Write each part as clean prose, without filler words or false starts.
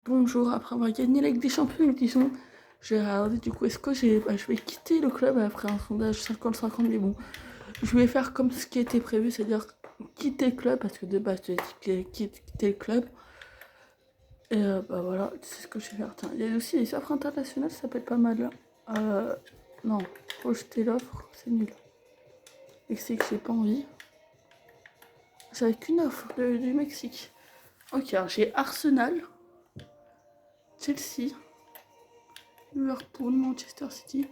Bonjour, après avoir gagné la Ligue des Champions, disons, j'ai regardé du coup, est-ce que je vais quitter le club après un sondage 50-50, mais bon, je vais faire comme ce qui était prévu, c'est-à-dire quitter le club, parce que de base, j'ai dit quitter le club. Et bah voilà, c'est ce que je vais faire. Tiens, il y a aussi les offres internationales, ça peut être pas mal là. Non, rejeter l'offre, c'est nul. Et c'est que j'ai pas envie. J'avais qu'une offre du Mexique. Ok, alors j'ai Arsenal, Chelsea, Liverpool, Manchester City,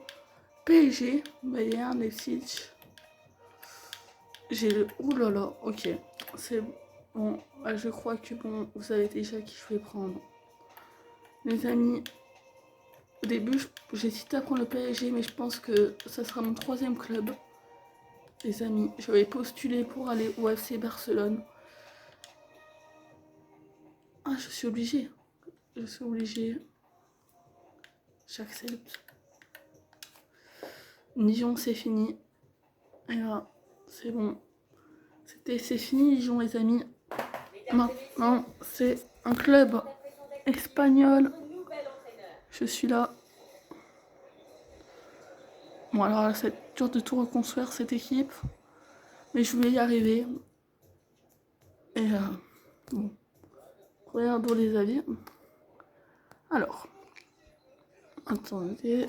PSG, Bayern, Leipzig. J'ai le... Ouh là là, ok. C'est bon. Je crois que bon, vous savez déjà qui je vais prendre. Les amis, au début, j'ai hésité à prendre le PSG, mais je pense que ça sera mon troisième club. Les amis, je vais postuler pour aller au FC Barcelone. Ah, je suis obligée. Je suis obligée. J'accepte. Dijon, c'est fini. Et là, c'est bon. C'est fini, Dijon, les amis. Maintenant, c'est un club espagnol. Je suis là. Bon, alors là, c'est dur de tout reconstruire cette équipe. Mais je voulais y arriver. Et bon. Regardons les avis. Alors. Attendez.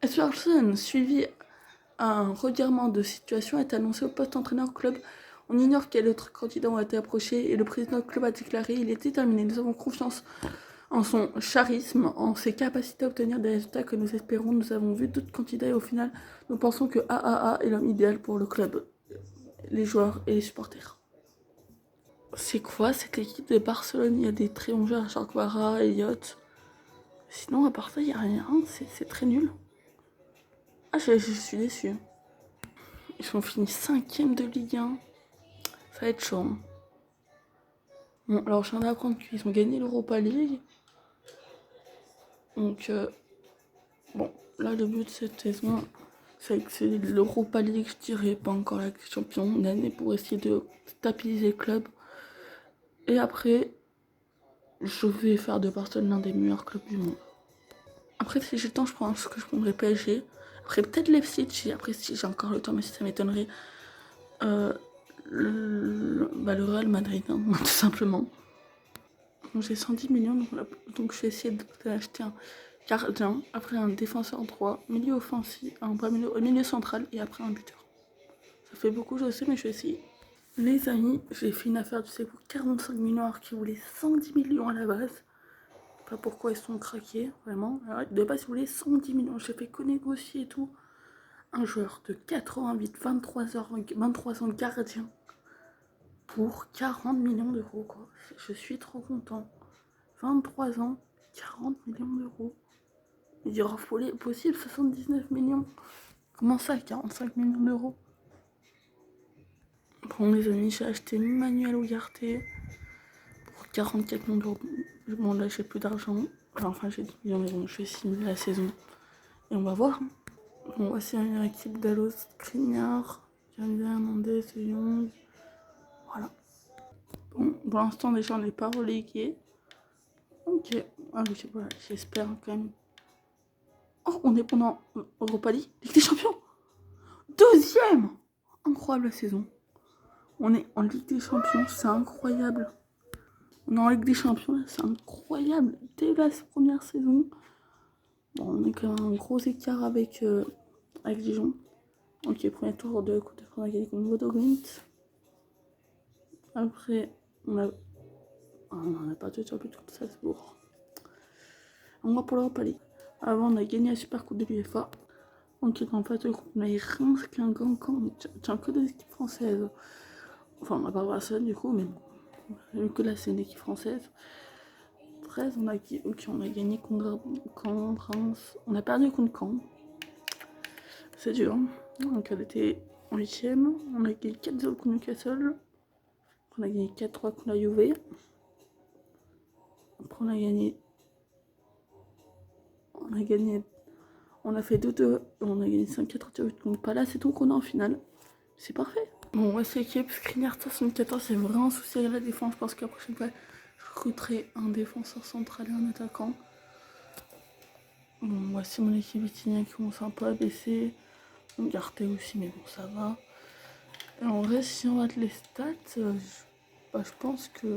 Eswerson, suivi un revirement de situation, est annoncé au poste entraîneur au club. On ignore quel autre candidat a été approché et le président du club a déclaré: il est déterminé, nous avons confiance en son charisme, en ses capacités à obtenir des résultats que nous espérons. Nous avons vu d'autres candidats et au final, nous pensons que AAA est l'homme idéal pour le club, les joueurs et les supporters. C'est quoi cette équipe de Barcelone? Il y a des très bons joueurs, Charquara, Elliott. Sinon, à part ça, il n'y a rien, c'est très nul. Ah, je suis déçue. Ils ont fini 5ème de Ligue 1. Ça va être chaud. Bon, alors je viens d'apprendre qu'ils ont gagné l'Europa League. Donc, bon, là le but de cette saison, c'est l'Europa League, je dirais, pas encore la champion, une année pour essayer de stabiliser le club. Et après, je vais faire de Barcelone l'un des meilleurs clubs du monde. Après, si j'ai le temps, je pense que je prendrai PSG. Après, peut-être Leipzig, après, si j'ai encore le temps, mais si ça m'étonnerait. Le Real Madrid, hein, tout simplement. Donc, j'ai 110 millions, donc je vais essayer d'acheter un gardien, après un défenseur droit, milieu offensif, milieu central et après un buteur. Ça fait beaucoup, je sais, mais je vais essayer. Les amis, j'ai fait une affaire, tu sais, pour 45 millions alors qu'ils voulaient 110 millions à la base. Pas pourquoi ils sont craqués, vraiment. De base, ils voulaient 110 millions. J'ai fait que négocier et tout. Un joueur de 88, 23 ans gardien pour 40 millions d'euros, quoi. Je suis trop content. 23 ans, 40 millions d'euros. Il dira possible 79 millions. Comment ça, 45 millions d'euros? Bon, mes amis, j'ai acheté Manuel Ugarte pour 44 millions d'euros. Bon, là, j'ai plus d'argent. Enfin, j'ai 10 millions, mais bon, je vais signer la saison. Et on va voir. Bon, voici une équipe d'Alos, Skriniar, Canada, Hernandez, De Jong. Voilà. Bon, pour l'instant, déjà, on n'est pas relégué. Ok. Ah oui, voilà, j'espère quand même. Oh, on est pendant Europa League, Ligue des Champions. Deuxième. Incroyable la saison. On est en Ligue des Champions, c'est incroyable. On est en Ligue des Champions, c'est incroyable. Dès la première saison, bon, on est quand même un gros écart avec Dijon. Ok, premier tour de Coupe de France, on a gagné contre Bodo Glimt. Après, on n'a pas de but contre Salzbourg. On va pour l'Europa League. Avant, on a gagné la Super Coupe de l'UEFA. Ok, en phase de groupe, on a Reims, Guingamp, tiens, que des équipes françaises. Enfin, on n'a pas Barcelone du coup, mais bon, que là, c'est une équipe française. 13, on a gagné contre Reims. On a perdu contre Caen. C'est dur. Donc, elle était en 8ème. On a gagné 4-0 contre Newcastle. On a gagné 4-3 contre la Juve. Après, on a fait 2-2. On a gagné 5-4 contre Palace et tout qu'on a en finale. C'est parfait. Bon, ouais, c'est équipe Skriniar 74, c'est vraiment un souci avec la défense. Je pense que la prochaine fois, recruterai un défenseur central et un attaquant. Bon, voici mon équipe Vitinha qui commence un peu à baisser. Ugarte aussi, mais bon, ça va. Et en vrai, si on rate les stats, je pense que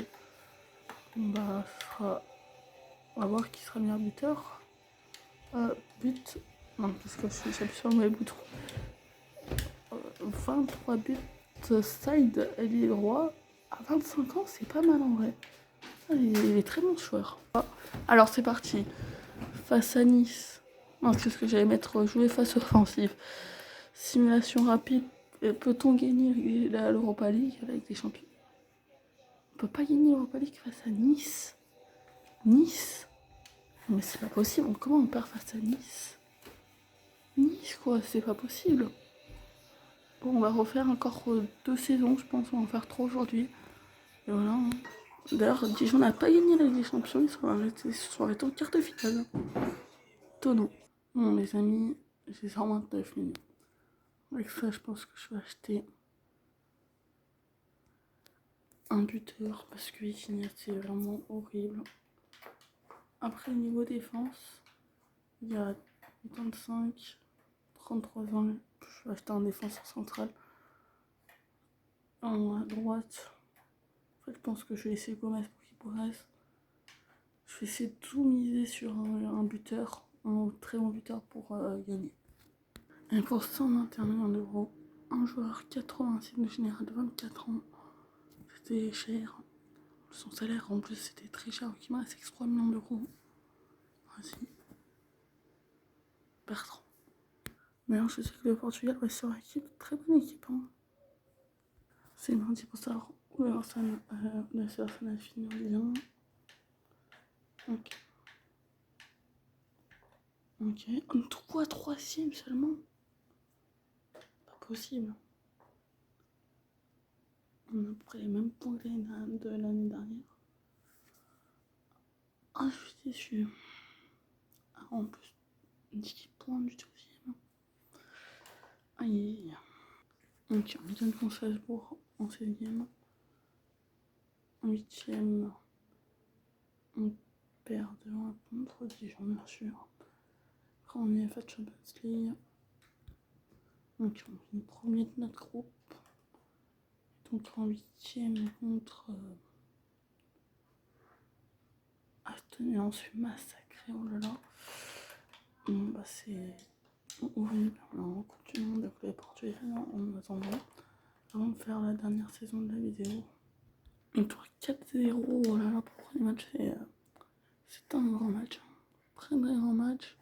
on va voir qui sera le meilleur buteur. But. Non, parce que j'appuie sur le mauvais bouton. 23 buts side ailier droit. À 25 ans, c'est pas mal en vrai. Il est très bon ce joueur. Alors c'est parti. Face à Nice. Non, c'est ce que j'allais mettre jouer face offensive. Simulation rapide. Peut-on gagner l'Europa League avec des champions? On peut pas gagner l'Europa League face à Nice. Nice? Mais c'est pas possible. Comment on perd face à Nice? Nice quoi, c'est pas possible. Bon, on va refaire encore 2 saisons, je pense. On va en faire 3 aujourd'hui. Et voilà. Hein. D'ailleurs, Dijon n'a pas gagné la Ligue des Champions. Ils se sont arrêtés en quart de finale. Étonnant. Bon, les amis, j'ai 129 minutes. Avec ça, je pense que je vais acheter un buteur parce que Vitinha, c'est vraiment horrible. Après, niveau défense, il y a 25, 33 ans. Je vais acheter un défenseur central. À droite, en fait, je pense que je vais laisser Gomez pour qu'il progresse. Je vais essayer de tout miser sur un buteur, un très bon buteur pour gagner. Et pour 121 millions d'euros, un joueur 86 de général de 24 ans, c'était cher. Son salaire en plus c'était très cher, donc il me reste 3 millions d'euros. Vas-y. Bertrand. Mais alors je sais que le Portugal va sur équipe, très bonne équipe. Hein. C'est lundi pour ça. Le Arsenal a fini en Ligue 1. Ok. Ok. On trouve 3ème seulement. Pas possible. On a à peu près les mêmes points que de l'année dernière. Ah, je suis déçue. Ah, en plus, 10 points du 12ème. Aïe, aïe, aïe. Ok, on donne contre Strasbourg en 16ème. En 8ème, on perd devant contre Dijon, bien sûr. Après, on est à Champions League. Donc, on finit premier de notre groupe. Donc, en 8ème contre Aston, et on se fait massacrer. Oh là là. Bon, bah, c'est horrible. Alors, on continue de les Portugais en attendant. Avant de faire la dernière saison de la vidéo. On tourne 4-0. Oh là là, pour le premier match, c'est un grand match. Très très grand match.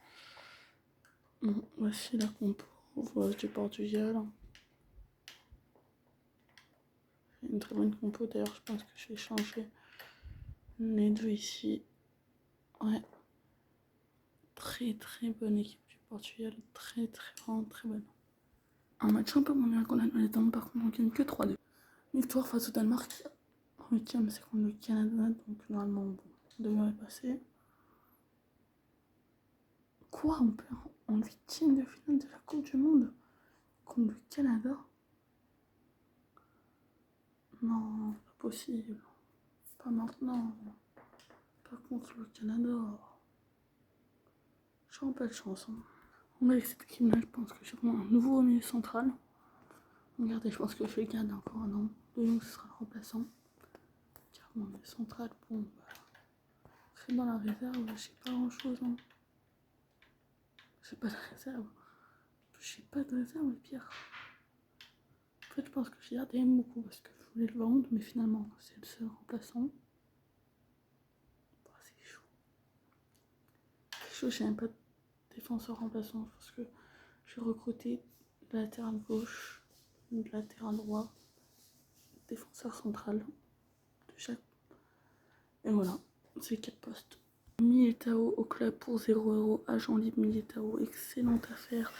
Bon, voici la compo du Portugal. C'est une très bonne compo. D'ailleurs, je pense que je vais changer les deux ici. Ouais. Très très bonne équipe du Portugal. Très très vraiment très bonne. Un match un peu moins bien qu'on a dans les temps. Par contre, on gagne que 3-2. Victoire face au Danemark. En 8ème, c'est contre le Canada. Donc normalement, bon, on devrait passer. Quoi, on perd en 8ème de finale de la Coupe du Monde contre le Canada? Non, pas possible. Pas maintenant. Pas contre le Canada. J'ai pas de chance. Hein. Avec cette équipe-là, je pense que j'ai vraiment un nouveau milieu central. Regardez, je pense que je vais garder encore un an. De Jong, ce sera le remplaçant. Car mon milieu central, bon, bah, c'est dans la réserve, je sais pas grand-chose. Hein. J'ai pas de réserve. J'ai pas de réserve, le pire. En fait, je pense que j'ai gardé beaucoup parce que je voulais le vendre, mais finalement, c'est le seul remplaçant. Bah, c'est chaud. C'est chaud, j'ai même pas de défenseur remplaçant parce que j'ai recruté latéral gauche, latéral droit, défenseur central de chaque. Et voilà, c'est 4 postes. Militao au club pour 0€. Agent libre Militao, excellente affaire.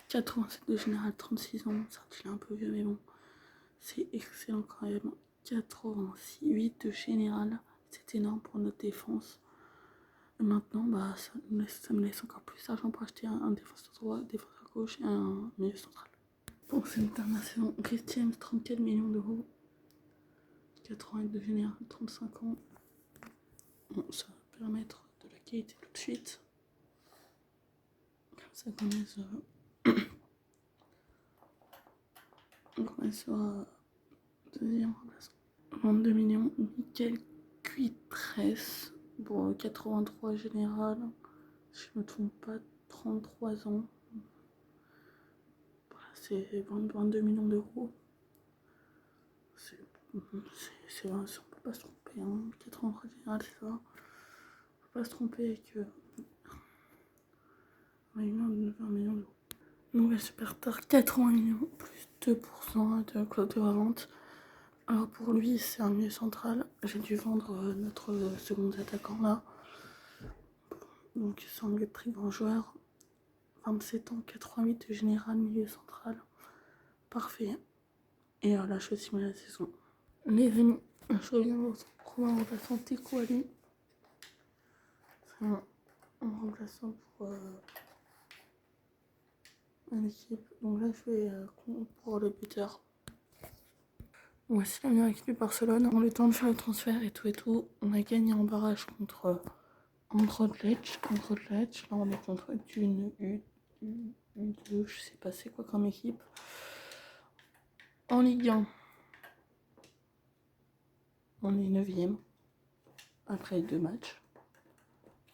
87 de général, 36 ans. Certes, il est un peu vieux, mais bon, c'est excellent quand même. 88 de général, c'est énorme pour notre défense. Et maintenant, bah, ça me laisse encore plus d'argent pour acheter un défenseur droit, défenseur gauche et un milieu central. Pour cette dernière saison, Christian, 34 millions d'euros. 88 de général, 35 ans. Bon, ça va permettre de la qualité tout de suite. Comme ça qu'on est sur deuxième remplaçant. 22 millions, nickel cuitresse pour 83 général. Si je me trompe pas, 33 ans. Voilà, c'est 22 millions d'euros. C'est vrai, on peut pas se tromper. Hein. 83 général, c'est ça. On peut pas se tromper avec 20 millions d'euros. Nouvelle Superstar, 80 millions, plus 2% de clause de revente. Alors pour lui, c'est un milieu central. J'ai dû vendre notre second attaquant là. Donc c'est un très grand joueur. 27 ans, 88 de général, milieu central. Parfait. Et là, je suis aussi la saison. Les amis, je reviens retrouver un remplaçant Teco Ali. C'est un remplaçant pour l'équipe. Donc là, je vais pour le buteur. Voici la meilleure équipe du Barcelone. On a le temps de faire le transfert et tout. On a gagné en barrage contre Anderlecht. Là, on est contre une U2, je sais pas c'est quoi comme équipe. En Ligue 1, on est 9ème après 2 matchs.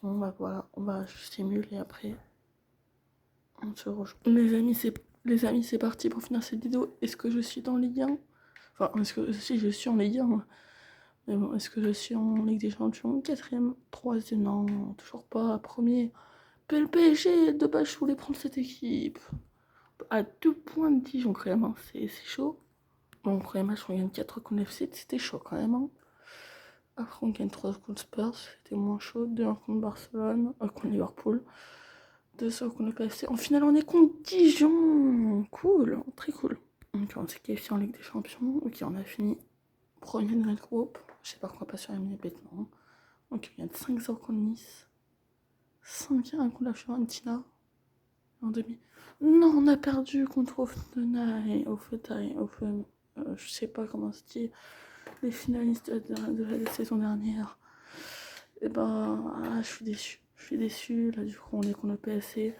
Voilà, on va stimuler après. On se rejoint. Les amis, c'est parti pour finir cette vidéo. Est-ce que je suis dans Ligue 1? Enfin, est-ce que si je suis en Ligue 1? Mais bon, est-ce que je suis en Ligue des Champions? 4ème, 3ème, non, toujours pas. Premier. Le PSG, de base, je voulais prendre cette équipe. À 2 points de Dijon, quand même, hein. C'est chaud. Bon, premier match, on gagne 4 contre FC, c'était chaud quand même. Hein. Après, on gagne 3 contre Spurs, c'était moins chaud. 2-1 contre Barcelone, contre Liverpool. 2-0 contre le PSG. En finale, on est contre Dijon. Cool, très cool. Donc, on s'est qualifié en Ligue des Champions. Ok, on a fini premier de notre groupe. Je sais pas pourquoi pas sur la minute bêtement. Donc, il y a 5-0 contre Nice. 5-1 contre la Fiorentina. En demi. Non, on a perdu contre Offenheim. Je sais pas comment se dit. Les finalistes de la saison dernière. Et ben, je suis déçue. Là, du coup, on est contre le PSG.